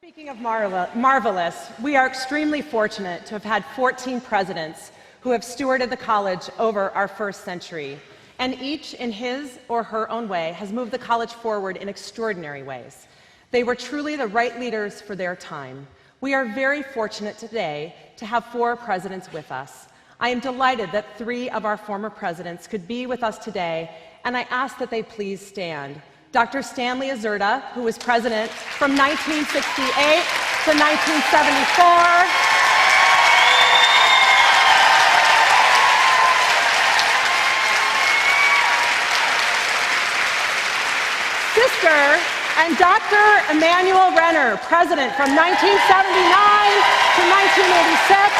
Speaking of marvelous, we are extremely fortunate to have had 14 presidents who have stewarded the college over our first century, and each in his or her own way has moved the college forward in extraordinary ways. They were truly the right leaders for their time. We are very fortunate today to have 4 presidents with us. I am delighted that 3 of our former presidents could be with us today, and I ask that they please stand. Dr. Stanley Azurda, who was president from 1968 to 1974. Sister and Dr. Emanuel Renner, president from 1979 to 1986.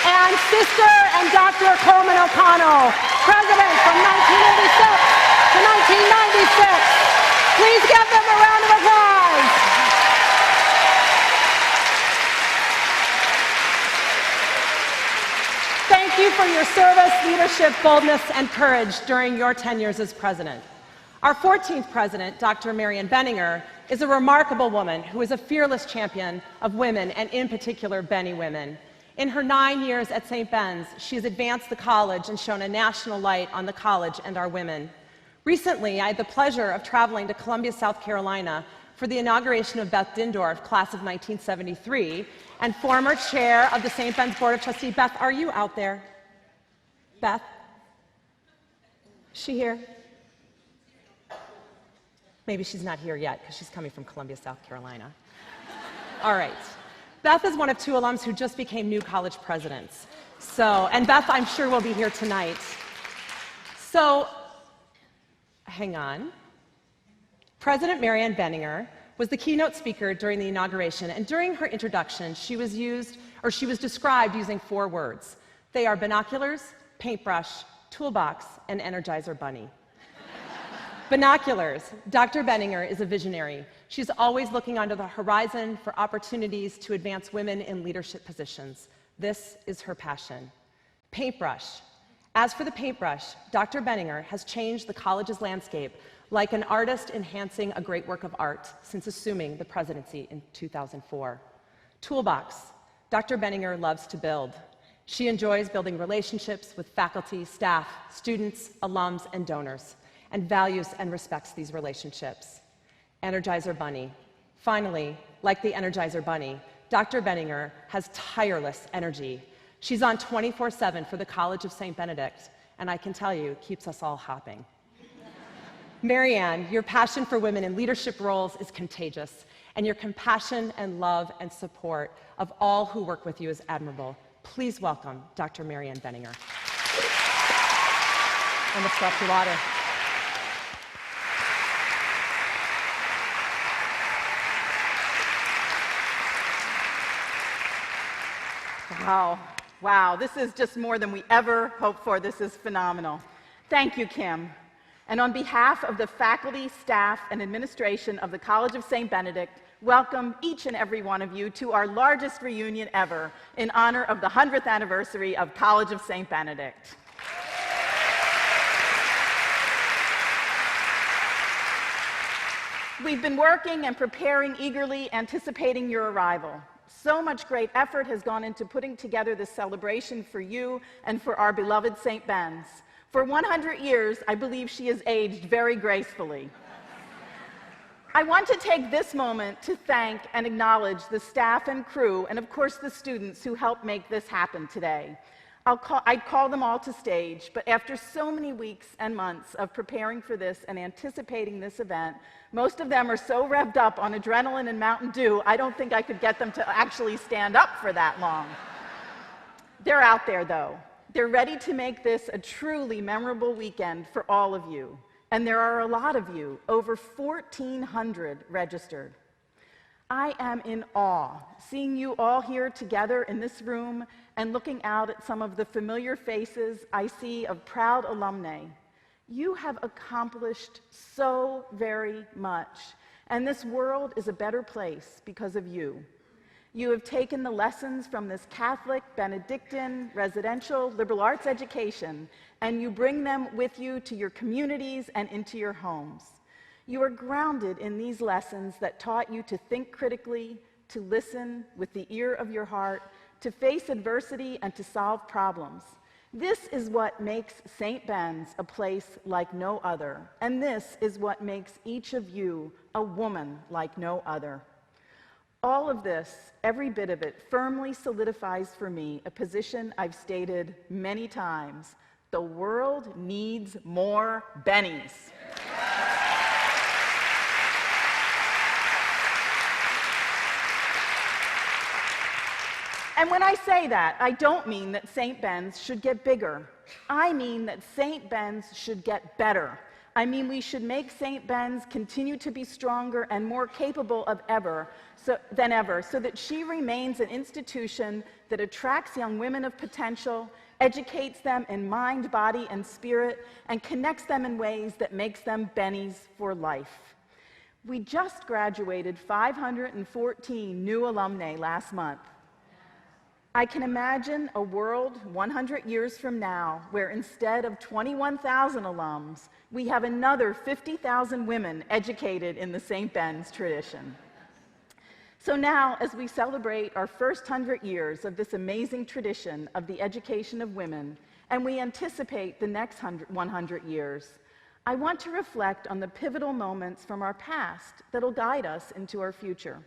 And Sister and Dr. Coleman O'Connell, president from 1986 to 1996. Please give them a round of applause. Thank you for your service, leadership, boldness, and courage during your tenures as president. Our 14th president, Dr. MaryAnn Baenninger, is a remarkable woman who is a fearless champion of women, and in particular, Benny women. In her 9 years at St. Ben's, she has advanced the college and shone a national light on the college and our women. Recently, I had the pleasure of traveling to Columbia, South Carolina for the inauguration of Beth Dindorf, class of 1973, and former chair of the St. Ben's Board of Trustees. Beth, are you out there? Beth? Is she here? Maybe she's not here yet because she's coming from Columbia, South Carolina. All right. Beth is one of 2 alums who just became new college presidents. And Beth, I'm sure, will be here tonight. So, hang on. President MaryAnn Baenninger was the keynote speaker during the inauguration, and during her introduction, she was described using 4 words. They are binoculars, paintbrush, toolbox, and Energizer Bunny. Binoculars. Dr. Baenninger is a visionary. She's always looking onto the horizon for opportunities to advance women in leadership positions. This is her passion. Paintbrush. As for the paintbrush, Dr. Baenninger has changed the college's landscape like an artist enhancing a great work of art since assuming the presidency in 2004. Toolbox. Dr. Baenninger loves to build. She enjoys building relationships with faculty, staff, students, alums, and donors, and values and respects these relationships. Energizer Bunny. Finally, like the Energizer Bunny, Dr. Baenninger has tireless energy. She's on 24/7 for the College of St. Benedict, and I can tell you, keeps us all hopping. MaryAnn, your passion for women in leadership roles is contagious, and your compassion and love and support of all who work with you is admirable. Please welcome Dr. MaryAnn Baenninger. And let's drop your water. Wow, this is just more than we ever hoped for. This is phenomenal. Thank you, Kim. And on behalf of the faculty, staff, and administration of the College of St. Benedict, welcome each and every one of you to our largest reunion ever in honor of the 100th anniversary of College of St. Benedict. We've been working and preparing eagerly, anticipating your arrival. So much great effort has gone into putting together this celebration for you and for our beloved St. Ben's. For 100 years, I believe she has aged very gracefully. I want to take this moment to thank and acknowledge the staff and crew, and of course the students who helped make this happen today. I'd call them all to stage, but after so many weeks and months of preparing for this and anticipating this event, most of them are so revved up on adrenaline and Mountain Dew, I don't think I could get them to actually stand up for that long. They're out there, though. They're ready to make this a truly memorable weekend for all of you. And there are a lot of you, over 1,400 registered. I am in awe seeing you all here together in this room and looking out at some of the familiar faces I see of proud alumni. You have accomplished so very much, and this world is a better place because of you. You have taken the lessons from this Catholic, Benedictine, residential, liberal arts education, and you bring them with you to your communities and into your homes. You are grounded in these lessons that taught you to think critically, to listen with the ear of your heart, to face adversity and to solve problems. This is what makes St. Ben's a place like no other, and this is what makes each of you a woman like no other. All of this, every bit of it, firmly solidifies for me a position I've stated many times. The world needs more Bennies. And when I say that, I don't mean that St. Ben's should get bigger. I mean that St. Ben's should get better. I mean we should make St. Ben's continue to be stronger and more capable than ever, so that she remains an institution that attracts young women of potential, educates them in mind, body, and spirit, and connects them in ways that makes them Bennies for life. We just graduated 514 new alumnae last month. I can imagine a world 100 years from now where instead of 21,000 alums, we have another 50,000 women educated in the St. Ben's tradition. So now, as we celebrate our first 100 years of this amazing tradition of the education of women, and we anticipate the next 100 years, I want to reflect on the pivotal moments from our past that'll guide us into our future.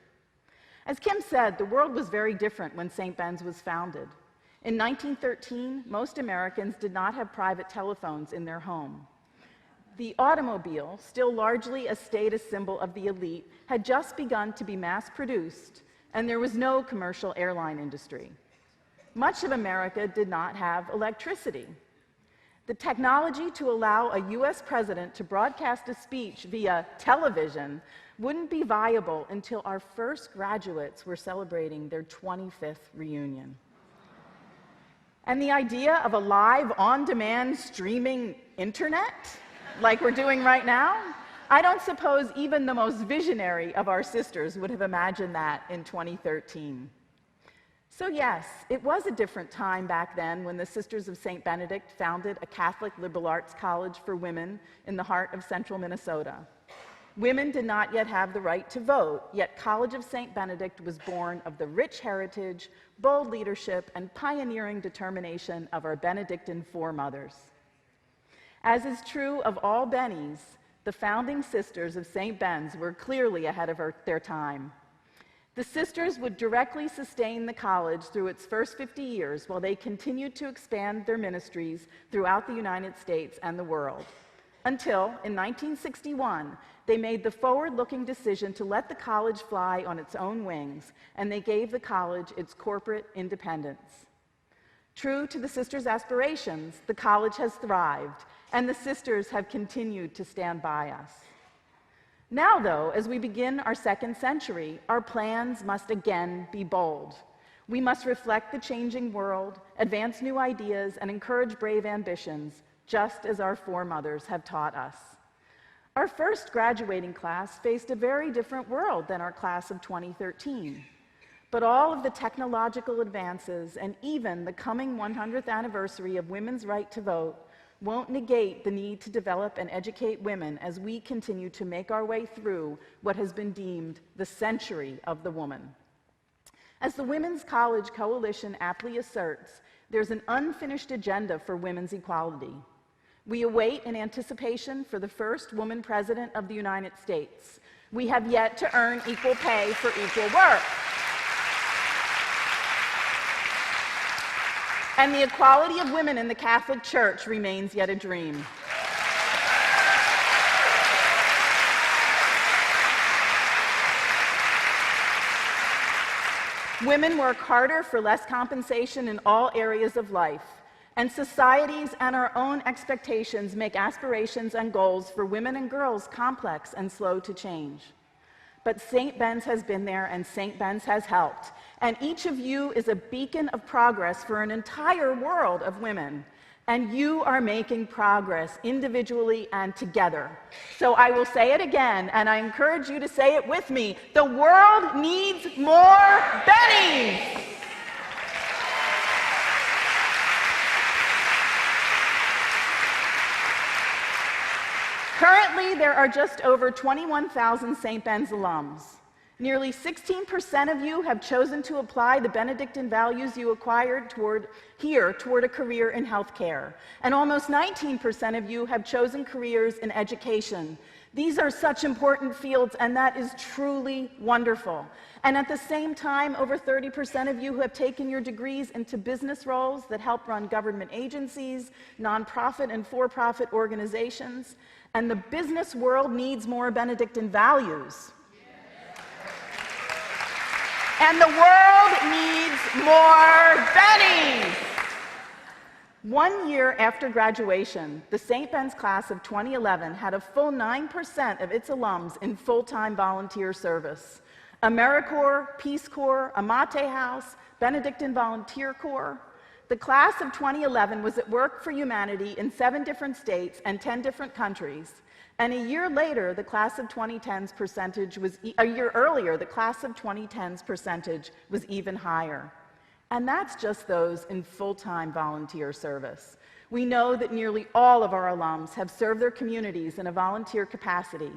As Kim said, the world was very different when St. Ben's was founded. In 1913, most Americans did not have private telephones in their home. The automobile, still largely a status symbol of the elite, had just begun to be mass-produced, and there was no commercial airline industry. Much of America did not have electricity. The technology to allow a US president to broadcast a speech via television wouldn't be viable until our first graduates were celebrating their 25th reunion. And the idea of a live, on-demand streaming internet, like we're doing right now, I don't suppose even the most visionary of our sisters would have imagined that in 2013. So yes, it was a different time back then when the Sisters of St. Benedict founded a Catholic liberal arts college for women in the heart of central Minnesota. Women did not yet have the right to vote, yet College of St. Benedict was born of the rich heritage, bold leadership, and pioneering determination of our Benedictine foremothers. As is true of all Bennies, the founding sisters of St. Ben's were clearly ahead of their time. The sisters would directly sustain the college through its first 50 years while they continued to expand their ministries throughout the United States and the world. Until, in 1961, they made the forward-looking decision to let the college fly on its own wings, and they gave the college its corporate independence. True to the sisters' aspirations, the college has thrived, and the sisters have continued to stand by us. Now, though, as we begin our second century, our plans must again be bold. We must reflect the changing world, advance new ideas, and encourage brave ambitions, just as our foremothers have taught us. Our first graduating class faced a very different world than our class of 2013. But all of the technological advances and even the coming 100th anniversary of women's right to vote won't negate the need to develop and educate women as we continue to make our way through what has been deemed the century of the woman. As the Women's College Coalition aptly asserts, there's an unfinished agenda for women's equality. We await in anticipation for the first woman president of the United States. We have yet to earn equal pay for equal work. And the equality of women in the Catholic Church remains yet a dream. Women work harder for less compensation in all areas of life. And societies and our own expectations make aspirations and goals for women and girls complex and slow to change. But St. Ben's has been there and St. Ben's has helped. And each of you is a beacon of progress for an entire world of women. And you are making progress individually and together. So I will say it again, and I encourage you to say it with me. The world needs more Bennies! Currently, there are just over 21,000 St. Ben's alums. Nearly 16% of you have chosen to apply the Benedictine values you acquired toward a career in healthcare. And almost 19% of you have chosen careers in education. These are such important fields, and that is truly wonderful. And at the same time, over 30% of you have taken your degrees into business roles that help run government agencies, nonprofit and for-profit organizations. And the business world needs more Benedictine values. And the world needs more Bennies! 1 year after graduation, the St. Ben's class of 2011 had a full 9% of its alums in full-time volunteer service. AmeriCorps, Peace Corps, Amate House, Benedictine Volunteer Corps. The class of 2011 was at work for humanity in 7 different states and 10 different countries. And a year later, the class of 2010's percentage was, a year earlier, the class of 2010's percentage was even higher. And that's just those in full-time volunteer service. We know that nearly all of our alums have served their communities in a volunteer capacity.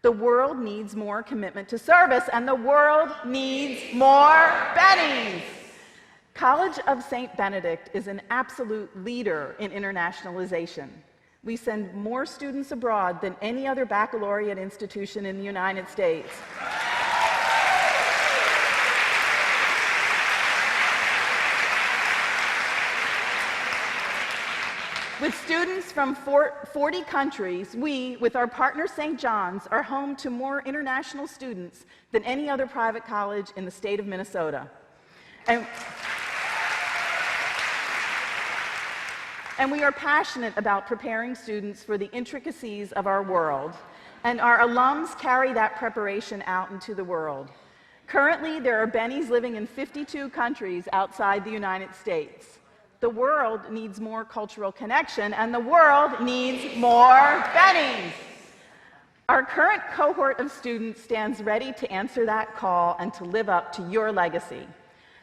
The world needs more commitment to service, and the world needs more Bennies! College of St. Benedict is an absolute leader in internationalization. We send more students abroad than any other baccalaureate institution in the United States. With students from 40 countries, we, with our partner St. John's, are home to more international students than any other private college in the state of Minnesota. And we are passionate about preparing students for the intricacies of our world, and our alums carry that preparation out into the world. Currently, there are Bennies living in 52 countries outside the United States. The world needs more cultural connection, and the world needs more Bennies. Our current cohort of students stands ready to answer that call and to live up to your legacy.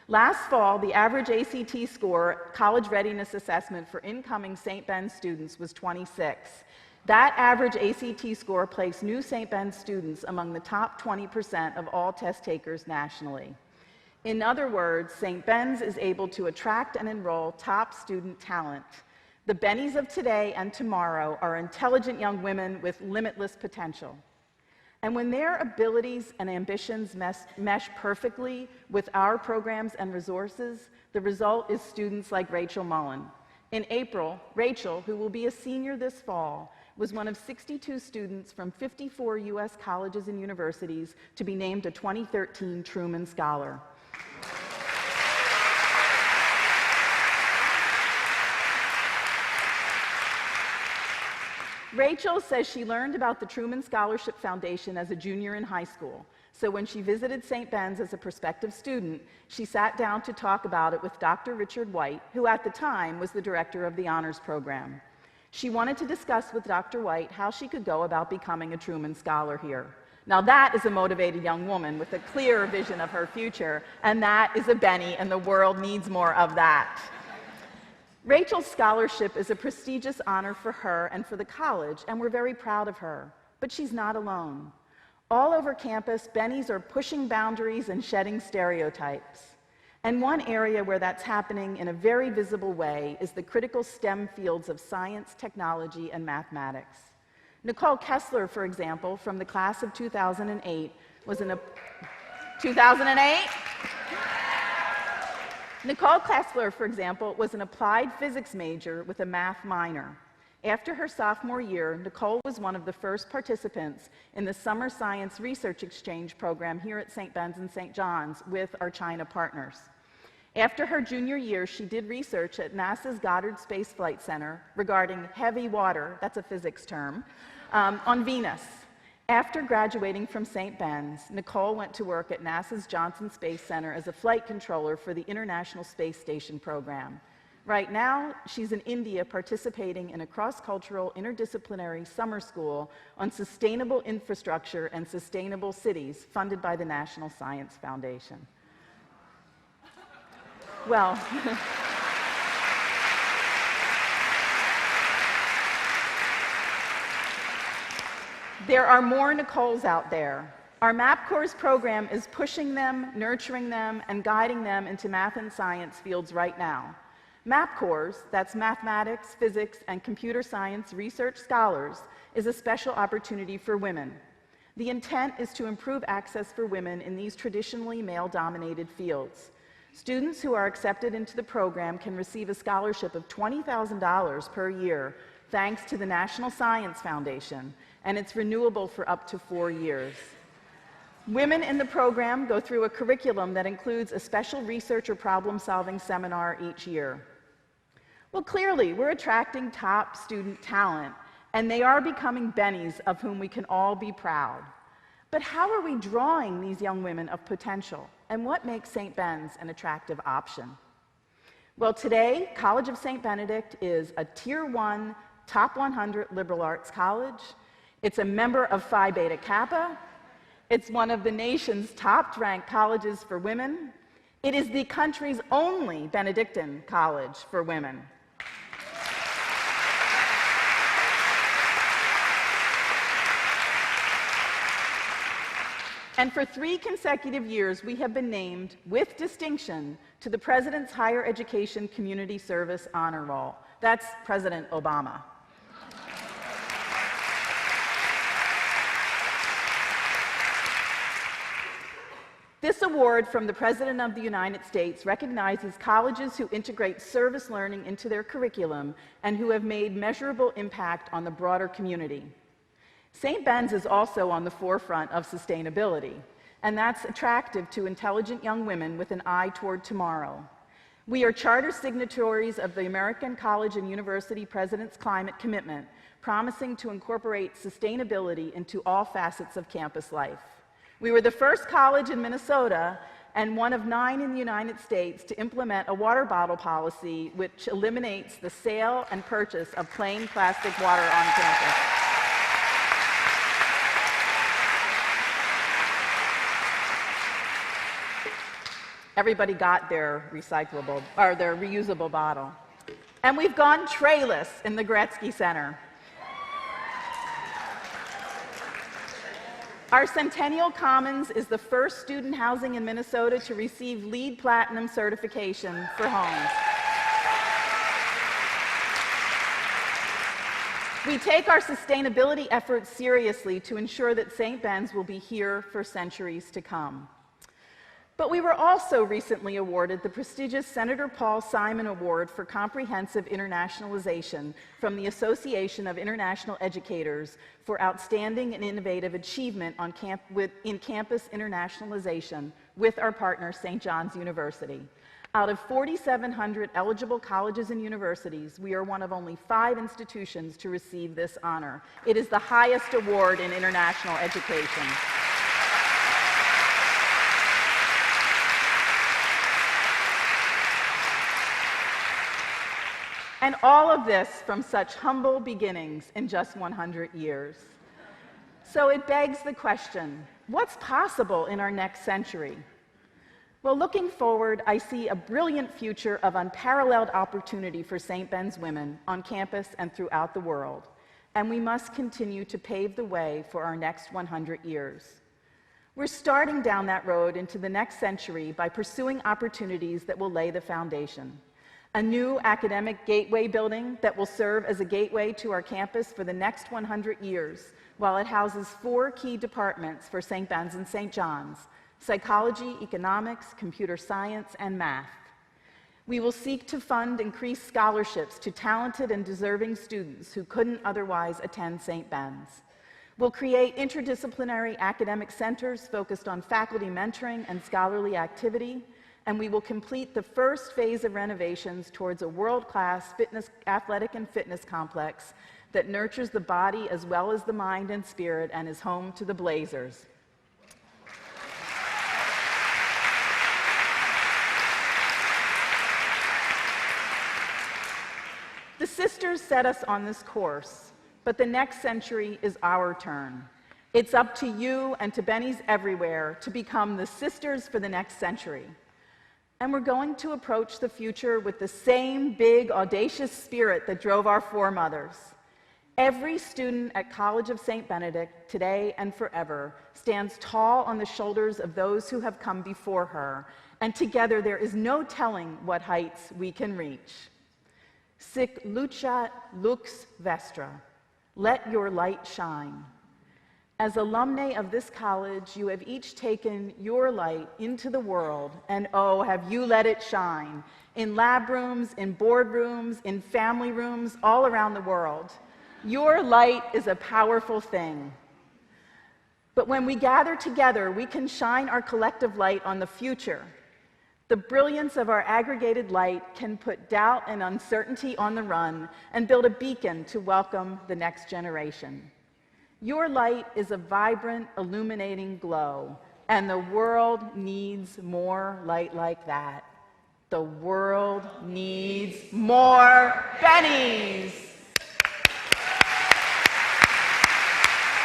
Last fall, the average ACT score college readiness assessment for incoming St. Ben's students was 26. That average ACT score placed new St. Ben's students among the top 20% of all test takers nationally. In other words, St. Ben's is able to attract and enroll top student talent. The Bennies of today and tomorrow are intelligent young women with limitless potential. And when their abilities and ambitions mesh perfectly with our programs and resources, the result is students like Rachel Mullen. In April, Rachel, who will be a senior this fall, was one of 62 students from 54 U.S. colleges and universities to be named a 2013 Truman Scholar. Rachel says she learned about the Truman Scholarship Foundation as a junior in high school. So when she visited St. Ben's as a prospective student, she sat down to talk about it with Dr. Richard White, who at the time was the director of the honors program. She wanted to discuss with Dr. White how she could go about becoming a Truman Scholar here. Now that is a motivated young woman with a clear vision of her future, and that is a Benny, and the world needs more of that. Rachel's scholarship is a prestigious honor for her and for the college, and we're very proud of her. But she's not alone. All over campus, Bennies are pushing boundaries and shedding stereotypes. And one area where that's happening in a very visible way is the critical STEM fields of science, technology, and mathematics. Nicole Kessler, for example, from the class of 2008, was in a... 2008? Nicole Kessler, for example, was an applied physics major with a math minor. After her sophomore year, Nicole was one of the first participants in the Summer Science Research Exchange program here at St. Ben's and St. John's with our China partners. After her junior year, she did research at NASA's Goddard Space Flight Center regarding heavy water, that's a physics term, on Venus. After graduating from St. Ben's, Nicole went to work at NASA's Johnson Space Center as a flight controller for the International Space Station program. Right now, she's in India participating in a cross-cultural interdisciplinary summer school on sustainable infrastructure and sustainable cities funded by the National Science Foundation. Well, there are more Nicoles out there. Our MAP course program is pushing them, nurturing them, and guiding them into math and science fields right now. MAP course, that's mathematics, physics, and computer science research scholars, is a special opportunity for women. The intent is to improve access for women in these traditionally male-dominated fields. Students who are accepted into the program can receive a scholarship of $20,000 per year, thanks to the National Science Foundation, and it's renewable for up to 4 years. Women in the program go through a curriculum that includes a special research or problem-solving seminar each year. Well, clearly, we're attracting top student talent, and they are becoming Bennies of whom we can all be proud. But how are we drawing these young women of potential, and what makes St. Ben's an attractive option? Well, today, College of St. Benedict is a Tier 1, Top 100 liberal arts college. It's a member of Phi Beta Kappa. It's one of the nation's top-ranked colleges for women. It is the country's only Benedictine college for women. And for 3 consecutive years, we have been named with distinction to the President's Higher Education Community Service Honor Roll. That's President Obama. This award from the President of the United States recognizes colleges who integrate service learning into their curriculum and who have made measurable impact on the broader community. St. Ben's is also on the forefront of sustainability, and that's attractive to intelligent young women with an eye toward tomorrow. We are charter signatories of the American College and University President's Climate Commitment, promising to incorporate sustainability into all facets of campus life. We were the first college in Minnesota and one of 9 in the United States to implement a water bottle policy which eliminates the sale and purchase of plain plastic water on campus. Everybody got their recyclable, or their reusable bottle. And we've gone trayless in the Gretzky Center. Our Centennial Commons is the first student housing in Minnesota to receive LEED Platinum certification for homes. We take our sustainability efforts seriously to ensure that St. Ben's will be here for centuries to come. But we were also recently awarded the prestigious Senator Paul Simon Award for Comprehensive Internationalization from the Association of International Educators for Outstanding and Innovative Achievement in Campus Internationalization with our partner, St. John's University. Out of 4,700 eligible colleges and universities, we are one of only 5 institutions to receive this honor. It is the highest award in international education. And all of this from such humble beginnings in just 100 years. So it begs the question, what's possible in our next century? Well, looking forward, I see a brilliant future of unparalleled opportunity for St. Ben's women on campus and throughout the world. And we must continue to pave the way for our next 100 years. We're starting down that road into the next century by pursuing opportunities that will lay the foundation. A new academic gateway building that will serve as a gateway to our campus for the next 100 years, while it houses 4 key departments for St. Ben's and St. John's: psychology, economics, computer science, and math. We will seek to fund increased scholarships to talented and deserving students who couldn't otherwise attend St. Ben's. We'll create interdisciplinary academic centers focused on faculty mentoring and scholarly activity, and we will complete the first phase of renovations towards a world-class athletic and fitness complex that nurtures the body as well as the mind and spirit and is home to the Blazers. The sisters set us on this course, but the next century is our turn. It's up to you and to Bennies everywhere to become the sisters for the next century. And we're going to approach the future with the same big, audacious spirit that drove our foremothers. Every student at College of St. Benedict, today and forever, stands tall on the shoulders of those who have come before her, and together there is no telling what heights we can reach. Sic luceat lux vestra, let your light shine. As alumnae of this college, you have each taken your light into the world, and oh, have you let it shine, in lab rooms, in boardrooms, in family rooms, all around the world. Your light is a powerful thing. But when we gather together, we can shine our collective light on the future. The brilliance of our aggregated light can put doubt and uncertainty on the run and build a beacon to welcome the next generation. Your light is a vibrant, illuminating glow, and the world needs more light like that. The world needs more Bennies.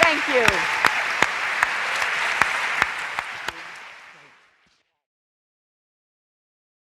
Thank you.